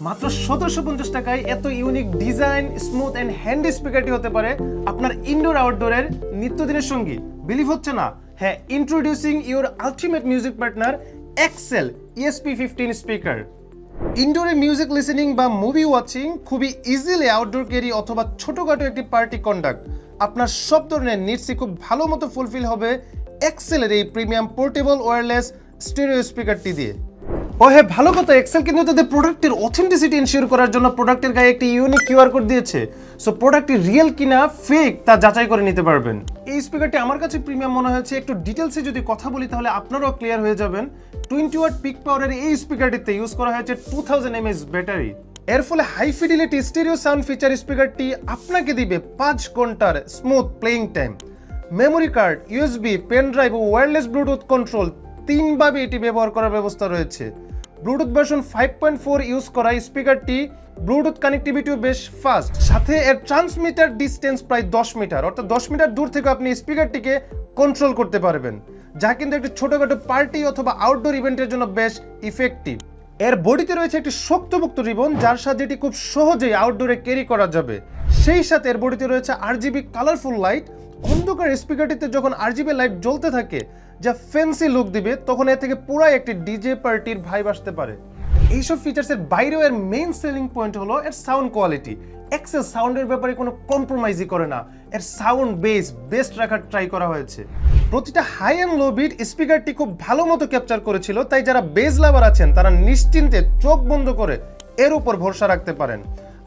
মাত্র 1750 টাকায় এত unique design, smooth and handy স্পিকারটি হতে পারে আপনার ইনডোর আউটডোরের নিত্যদিনের সঙ্গী। বিলিভ হচ্ছে না? হ্যাঁ, introducing your ultimate music partner Excel ESP15 speaker. ইনডোরে মিউজিক লিসেনিং বা মুভি ওয়াচিং খুবই ইজিলি আউটডোর ক্যারি অথবা ছোটখাটো একটি পার্টি কন্ডাক্ট আপনার সব ধরনের নিডসই খুব ভালো মতো ফুলফিল হবে এক্সেলের এই প্রিমিয়াম পোর্টেবল ওয়্যারলেস স্টেরিও স্পিকারটি দিয়ে। ও হ্যাঁ, ভালো কথা, এক্সেল কিন্তু তাদের প্রোডাক্টের অথেন্টিসিটি এনশিওর করার জন্য প্রোডাক্টের গায়ে একটি ইউনিক কিউআর কোড দিয়েছে। সো প্রোডাক্টটি রিয়েল কিনা ফেক তা যাচাই করে নিতে পারবেন। এই স্পিকারটি আমার কাছে প্রিমিয়াম মনে হয়েছে। একটু ডিটেলসে যদি কথা বলি তাহলে আপনারাও ক্লিয়ার হয়ে যাবেন। 20 ওয়াট পিক পাওয়ারের এই স্পিকারটিতে ইউজ করা হয়েছে 2000 mAh ব্যাটারি। এর ফলে high fidelity stereo sound feature স্পিকারটি আপনাকে দিবে 5 ঘন্টার smooth playing time. Memory card, USB, pen drive ও ওয়্যারলেস ব্লুটুথ কন্ট্রোল তিনভাবে এটি ব্যবহার করার ব্যবস্থা রয়েছে। ব্লুটুথ ভার্সন 5.4 ইউজ করা স্পিকারটি ব্লুটুথ কানেক্টিভিটিও বেশ ফাস্ট, সাথে এর ট্রান্সমিটার ডিস্টেন্স প্রায় 10 মিটার, অর্থাৎ 10 মিটার দূর থেকে আপনি স্পিকারটিকে কন্ট্রোল করতে পারবেন, যা কিন্তু একটি ছোটখাটো পার্টি অথবা আউটডোর ইভেন্টের জন্য বেশ ইফেক্টিভ। এর বডিতে রয়েছে একটি শক্তপোক্ত রিবন, যার সাথে এটি খুব সহজেই আউটডোরে ক্যারি করা যাবে। সেই সাথে এর বডিতে রয়েছে RGB কালারফুল লাইট। অন্ধকার স্পিকারটিতে যখন RGB লাইট জ্বলতে থাকে যা ফ্যান্সি লুক দিবে, তখন এর থেকে পুরাই একটি ডিজে পার্টির ভাইব আসতে পারে। এইসব ফিচার্সের বাইরেও এর মেইন সেলিং পয়েন্ট হলো এর সাউন্ড কোয়ালিটি। এক্সেল সাউন্ডের ব্যাপারে কোনো কম্প্রোমাইজই করে না। এর সাউন্ড বেস্ট রাখার ট্রাই করা হয়েছে। প্রতিটা হাই অ্যান্ড লো বিট স্পিকারটি খুব ভালো মতো ক্যাপচার করেছিল, তাই যারা বেস লাভার আছেন তারা নিশ্চিন্তে চোখ বন্ধ করে এর উপর ভরসা রাখতে পারেন।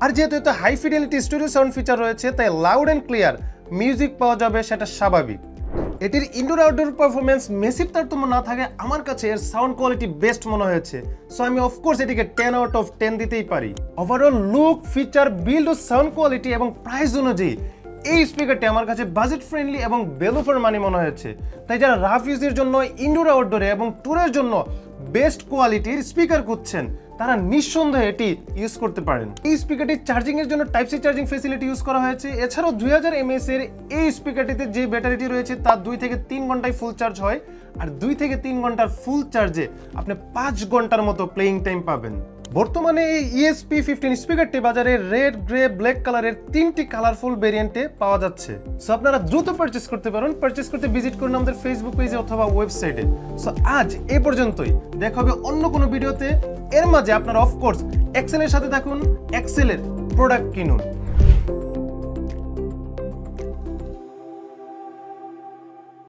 আর যেহেতু এত high fidelity studio sound feature রয়েছে, তাই লাউড অ্যান্ড ক্লিয়ার মিউজিক পাওয়া যাবে, সেটা স্বাভাবিক। এটির ইনডোর আউটডোর পারফরমেন্স মেসিভ তারতম্য না থাকে আমার কাছে এর সাউন্ড কোয়ালিটি বেস্ট মনে হয়েছে। সো আমি অফকোর্স এটিকে 10 আউট অফ 10 দিতেই পারি। ওভারঅল লুক, ফিচার, বিল্ড ও সাউন্ড কোয়ালিটি এবং প্রাইস অনুযায়ী এই স্পিকারটি আমার কাছে বাজেট ফ্রেন্ডলি এবং ভ্যালু ফর মানি মনে হয়েছে। তাই যারা রাফ ইউজের জন্য ইনডোর আউটডোরে এবং ট্যুরের জন্য বেস্ট কোয়ালিটির স্পিকার খুঁজছেন, তারা নিঃসন্দেহে এটি ইউজ করতে পারেন। এই স্পিকারটি চার্জিং এর জন্য type C charging facility use করা হয়েছে। এছাড়াও 2000 mAh এর এই স্পিকারটিতে যে ব্যাটারিটি রয়েছে তা 2 থেকে 3 ঘন্টায় ফুল চার্জ হয়, আর 2 থেকে 3 ঘন্টার ফুল চার্জে আপনি 5 ঘন্টার মতো প্লেইং টাইম পাবেন। বর্তমানে এই ESP15 স্পিকারটি বাজারে রেড, গ্রে, ব্ল্যাক কালারের 3টি কালারফুল ভেরিয়েন্টে পাওয়া যাচ্ছে। সো আপনারা দ্রুত পারচেজ করতে পারেন। পারচেজ করতে ভিজিট করুন আমাদের ফেসবুক পেজে অথবা ওয়েবসাইটে। সো আজ এ পর্যন্তই, দেখা হবে অন্য কোনো ভিডিওতে। এর মাঝে আপনারা অফকোর্স এক্সেলের সাথে থাকুন, এক্সেলের প্রোডাক্ট কিনুন।